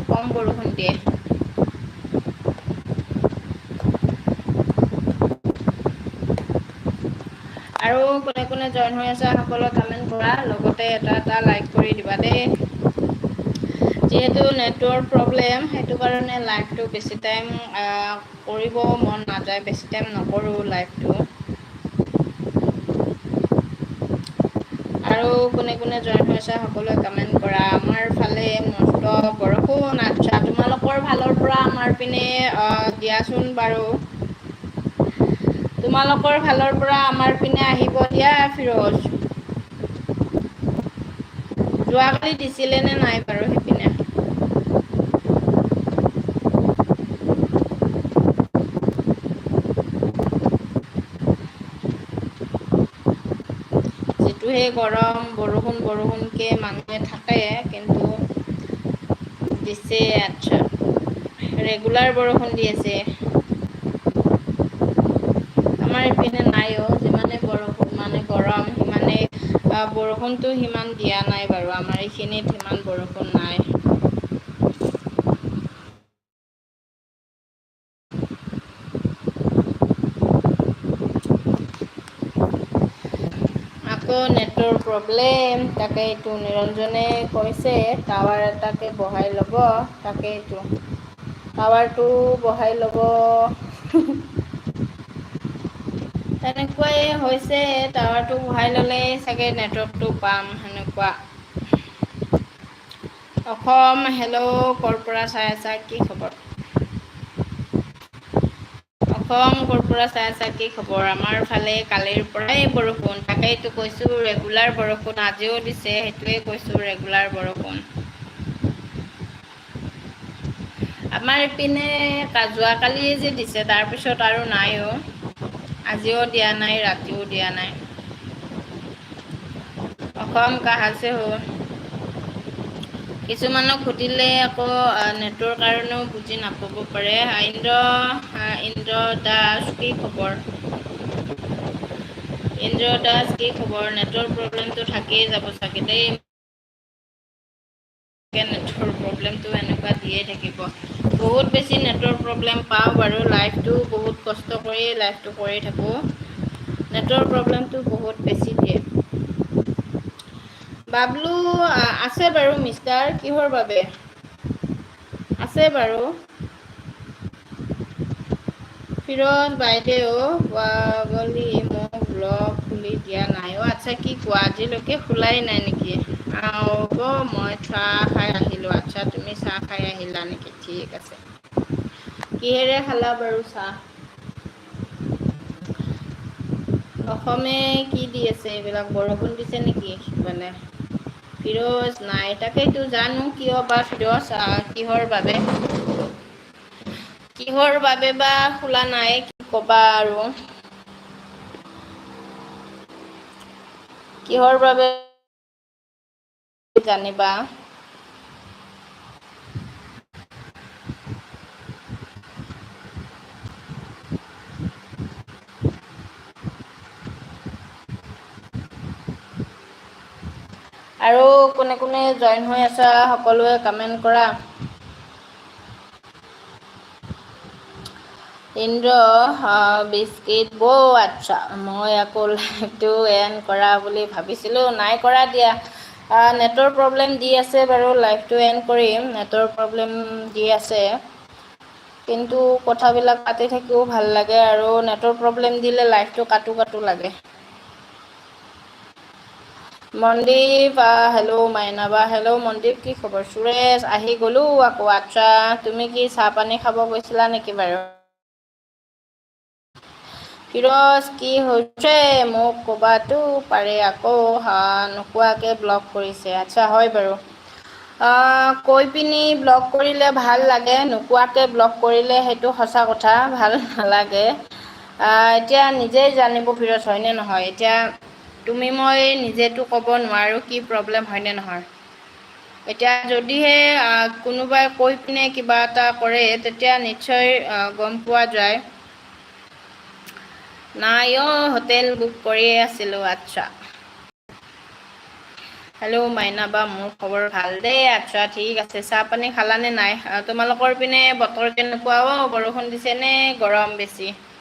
কম বৰষুণ দিয়ে। আৰু কোনে কোনে জইন হৈ আছে সকলো কমেণ্ট কৰা, লগতে এটা লাইক কৰি দিবা দেই। যিহেতু নেটৱৰ্ক প্ৰব্লেম, সেইটো কাৰণে লাইভটো বেছি টাইম কৰিব মন নাযায়, বেছি টাইম নকৰোঁ লাইভটো। আৰু কোনে কোনে জইন হৈছে সকলোৱে কমেণ্ট কৰা। আমাৰ ফালে মস্ত বৰষুণ। আচ্ছা, তোমালোকৰ ফালৰ পৰা আমাৰ পিনে দিয়াচোন বাৰু। তোমালোকৰ ফালৰ পৰা আমাৰ পিনে আহিব দিয়া ফিৰজ। যোৱাকালি দিছিলে নে নাই বাৰু সেইপিনে? যিটোহে গৰম, বৰষুণ বৰষুণকৈ মানুহে থাকে, কিন্তু দিছে। আচ্ছা, ৰেগুলাৰ বৰষুণ দি আছে। আমাৰ ইপিনে নাই অ', যিমানে বৰষুণ মানে গৰম সিমানে বৰষুণটো সিমান দিয়া নাই বাৰু। আমাৰ এইখিনিত সিমান বৰষুণ নাই। আকৌ নেটৰ প্ৰব্লেম, তাকেইটো নিৰঞ্জনে কৈছে টাৱাৰ এটাকে বহাই ল'ব। তাকেইটো টাৱাৰটো বহাই ল'ব। তেনেকুৱাই হৈছে, টাৱাৰটো বহাই ল'লে চাগে নেটৱৰ্কটো পাম সেনেকুৱা। অসম, হেল্ল', ক'ৰ পৰা চাই আছা, কি খবৰ? অসম, ক'ৰ পৰা চাই আছা, কি খবৰ? আমাৰ ফালে কালিৰ পৰাই বৰষুণ। তাকেইতো কৈছোঁ ৰেগুলাৰ বৰষুণ, আজিও দিছে, সেইটোৱে কৈছোঁ ৰেগুলাৰ বৰষুণ। আমাৰ ইপিনে যোৱাকালি যে দিছে, তাৰপিছত আৰু নাই অ'। আজিও দিয়া নাই, ৰাতিও দিয়া নাই। অসম কাহা সে হো? কিছুমানক সুধিলে আকৌ নেটৰ কাৰণেও বুজি নাপাব পাৰে। ইন্দ্ৰ দাস, কি খবৰ? ইন্দ্ৰ দাস, কি খবৰ? নেটৰ প্ৰব্লেমটো থাকিয়ে যাব চাগে দেই। নেটৰ প্ৰব্লেমটো এনেকুৱা দিয়ে থাকিব। বহুত বেছি নেটৰ প্ৰব্লেম পাওঁ বাৰু। লাইভটো বহুত কষ্ট কৰি লাইভটো কৰি থাকোঁ। নেটৰ প্ৰব্লেমটো বহুত বেছি দিয়ে। বাবলু আছে বাৰু মিষ্টাৰ, কিহৰ বাবে? আছে বাৰু। ফিৰজ বাইদেউ পাগলি মোক ব্লগ খুলি দিয়া নাই অ'। আচ্ছা, কি কোৱা, আজিলৈকে খোলাই নাই নেকি? মই চাহ খাই আহিলোঁ। আচ্ছা, তুমি চাহ খাই আহিলা নেকি? ঠিক আছে। কিহেৰে খালা বাৰু চাহ? অসমে কি দি আছে, এইবিলাক বৰষুণ দিছে নেকি মানে? ফিৰজ নাই, তাকেইতো জানো কিয় বা ফিৰজ কিহৰ বাবে? কিহৰ বাবে বা খোলা নাই, কি ক'বা আৰু। কিহৰ বাবে জানিবা। আৰু কোনে কোনে জইন হৈ আছা সকলোৱে কমেণ্ট কৰা। ইন্দ্ৰ বিস্কিট বৌ, আচ্ছা, মই আকৌ লাইভটো এণ্ড কৰা বুলি ভাবিছিলোঁ, নাই কৰা দিয়া। নেটৰ প্ৰব্লেম দি আছে বাৰু। লাইভটো এণ্ড কৰিম, নেটৰ প্ৰব্লেম দি আছে। কিন্তু কথাবিলাক পাতি থাকিও ভাল লাগে, আৰু নেটৰ প্ৰব্লেম দিলে লাইভটো কাটো কাটো লাগে। মনদীপ হেল্ল', মাইনাবা হেল্ল', মনদীপ কি খবৰ? সুৰেশ আহি গ'লোঁ আকৌ। আচ্ছা, তুমি কি চাহ পানী খাব গৈছিলা নেকি বাৰু? ফিৰজ কি হৈছে মোক ক'বাতো পাৰে আকৌ, নোকোৱাকৈ ব্লক কৰিছে। আচ্ছা, হয় বাৰু। কৈ পিনি ব্লক কৰিলে ভাল লাগে, নোকোৱাকৈ ব্লক কৰিলে সেইটো সঁচা কথা, ভাল নালাগে। এতিয়া নিজেই জানিব ফিৰজ, হয়নে নহয়? এতিয়া তুমি মই নিজেতো ক'ব নোৱাৰোঁ কি প্ৰব্লেম, হয়নে নহয়? এতিয়া যদিহে কোনোবাই কৈ পিনে কিবা এটা কৰে, তেতিয়া নিশ্চয় গম পোৱা যায়। নাই অ', হোটেল বুক কৰিয়ে আছিলোঁ। আচ্ছা। হেল্ল' মাইনা বা, মোৰ খবৰ ভাল দেই। আচ্ছা ঠিক আছে, চাহ পানী খালানে নাই? তোমালোকৰ পিনে বতৰ কেনেকুৱা? বৰষুণ দিছে নে গৰম বেছি?